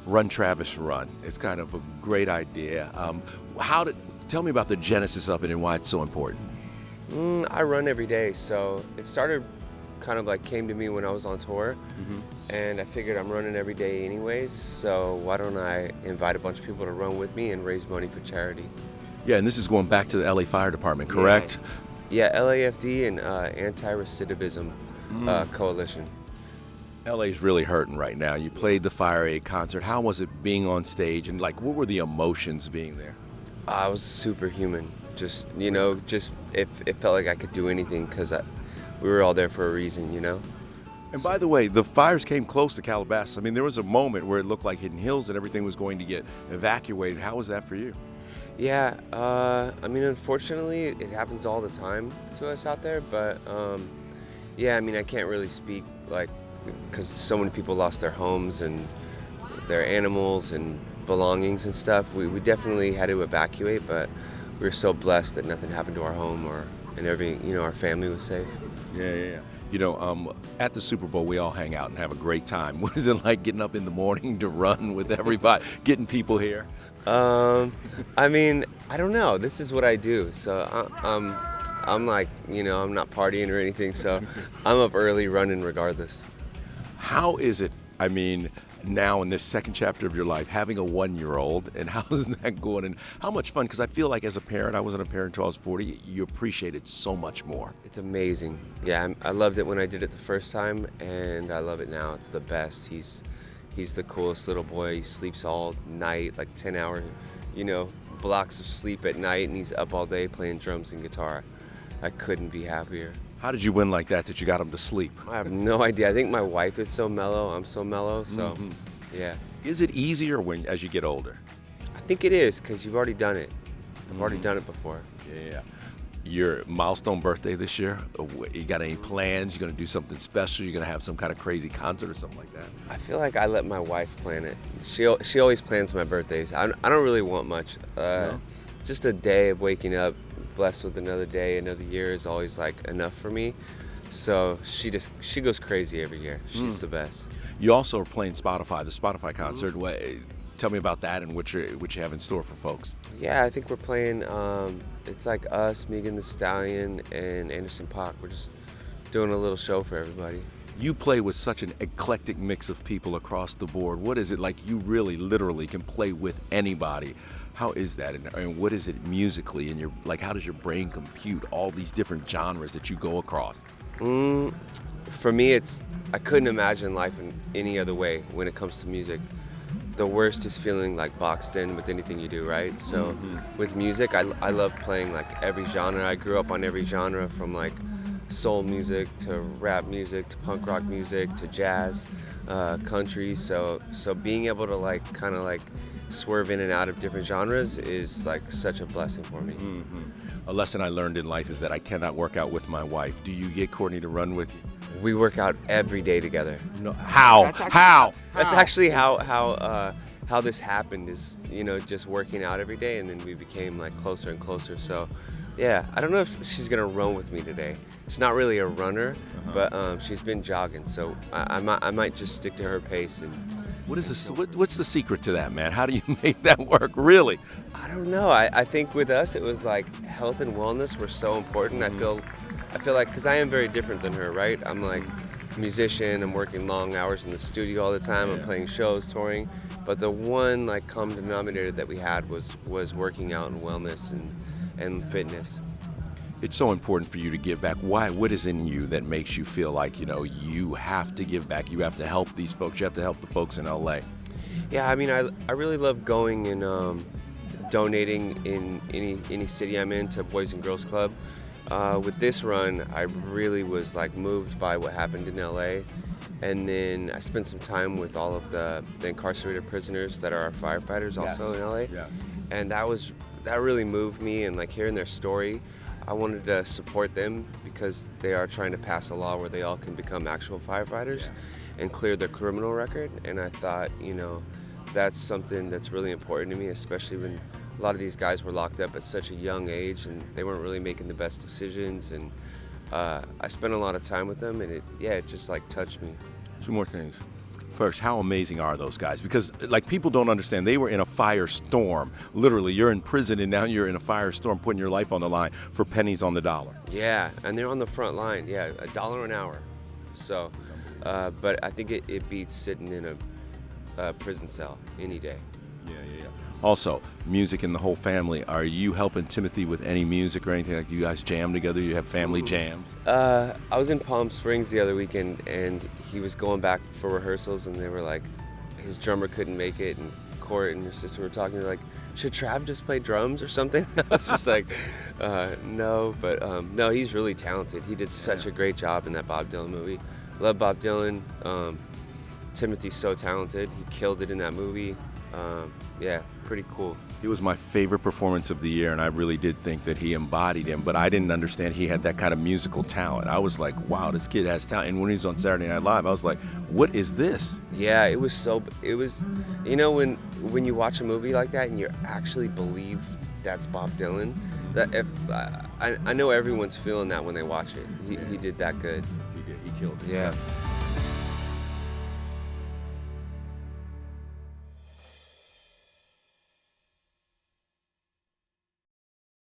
Run Travis Run. It's kind of a great idea. Tell me about the genesis of it and why it's so important. I run every day, so it started kind of like came to me when I was on tour, and I figured I'm running every day anyways, so why don't I invite a bunch of people to run with me and raise money for charity. Yeah, and this is going back to the LA Fire Department, correct? Yeah, LAFD and Anti-Recidivism Coalition. LA's really hurting right now. You played the Fire Aid concert. How was it being on stage, and like what were the emotions being there? I was superhuman. Just, it felt like I could do anything because we were all there for a reason, And by the way, the fires came close to Calabasas. I mean, there was a moment where it looked like Hidden Hills and everything was going to get evacuated. How was that for you? Yeah, unfortunately, it happens all the time to us out there, but I can't really speak, because so many people lost their homes and their animals and belongings and stuff. We definitely had to evacuate, but we were so blessed that nothing happened to our home and our family was safe. Yeah. At the Super Bowl, we all hang out and have a great time. What is it like getting up in the morning to run with everybody, getting people here? I don't know. This is what I do. So I'm I'm not partying or anything. So I'm up early running regardless. How is it, now in this second chapter of your life, having a 1-year-old, and how's that going, and how much fun? Because I feel like as a parent, I wasn't a parent until I was 40, you appreciate it so much more. It's amazing. Yeah, I loved it when I did it the first time, and I love it now. It's the best. He's the coolest little boy. He sleeps all night, like 10-hour, blocks of sleep at night, and he's up all day playing drums and guitar. I couldn't be happier. How did you win like that you got him to sleep? I have no idea. I think my wife is so mellow. I'm so mellow. So, yeah. Is it easier as you get older? I think it is because you've already done it. I've already done it before. Yeah. Your milestone birthday this year, you got any plans? You going to do something special? You going to have some kind of crazy concert or something like that? I feel like I let my wife plan it. She always plans my birthdays. I don't really want much. No? Just a day of waking up, blessed with another day, another year is always enough for me. So she goes crazy every year. She's the best. You also are playing the Spotify concert. Tell me about that and what you have in store for folks. Yeah, I think we're playing, it's like us, Megan Thee Stallion, and Anderson .Paak. We're just doing a little show for everybody. You play with such an eclectic mix of people across the board. What is it like? You really, literally can play with anybody. How is that? And what is it musically? And how does your brain compute all these different genres that you go across? For me, I couldn't imagine life in any other way when it comes to music. The worst is feeling boxed in with anything you do, right? So with music, I love playing every genre. I grew up on every genre, from soul music to rap music to punk rock music to jazz, country. So being able to kind of swerve in and out of different genres is such a blessing for me. A lesson I learned in life is that I cannot work out with my wife. Do you get Kourtney to run with you? We work out every day together. No. How? That's actually how this happened, is just working out every day, and then we became closer and closer. So yeah, I don't know if she's gonna run with me today. She's not really a runner, but she's been jogging, so I might just stick to her pace. And what's the secret to that, man? How do you make that work, really? I don't know. I think with us it was health and wellness were so important. I feel like, because I am very different than her, right? I'm a musician. I'm working long hours in the studio all the time. I'm playing shows, touring. But the one common denominator that we had was working out and wellness and fitness. It's so important for you to give back. Why? What is in you that makes you feel like, you have to give back? You have to help these folks. You have to help the folks in LA. Yeah, I really love going and donating in any city I'm in to Boys and Girls Club. With this run, I really was moved by what happened in LA, and then I spent some time with all of the incarcerated prisoners that are our firefighters also in LA, and that really moved me. And hearing their story, I wanted to support them because they are trying to pass a law where they all can become actual firefighters and clear their criminal record. And I thought, that's something that's really important to me, especially when a lot of these guys were locked up at such a young age and they weren't really making the best decisions. And I spent a lot of time with them, and it just touched me. Two more things. First, how amazing are those guys? Because like people don't understand, they were in a firestorm. Literally, you're in prison and now you're in a firestorm, putting your life on the line for pennies on the dollar. Yeah, and they're on the front line. Yeah, $1 an hour. So, but I think it beats sitting in a prison cell any day. Yeah. Also, music in the whole family. Are you helping Timothy with any music or anything? Like you guys jam together? You have family jams? I was in Palm Springs the other weekend, and he was going back for rehearsals, and they were like, his drummer couldn't make it, and Court and your sister were talking. They're like, should Trav just play drums or something? I was just like, no, but no, he's really talented. He did such a great job in that Bob Dylan movie. Love Bob Dylan. Timothy's so talented. He killed it in that movie. Yeah, pretty cool. He was my favorite performance of the year, and I really did think that he embodied him, but I didn't understand he had that kind of musical talent. I was like, wow, this kid has talent. And when he's on Saturday Night Live, I was like, what is this? Yeah, it was, you know, when you watch a movie like that and you actually believe that's Bob Dylan, that I know everyone's feeling that when they watch it. He did that good. He did. He killed it. Yeah.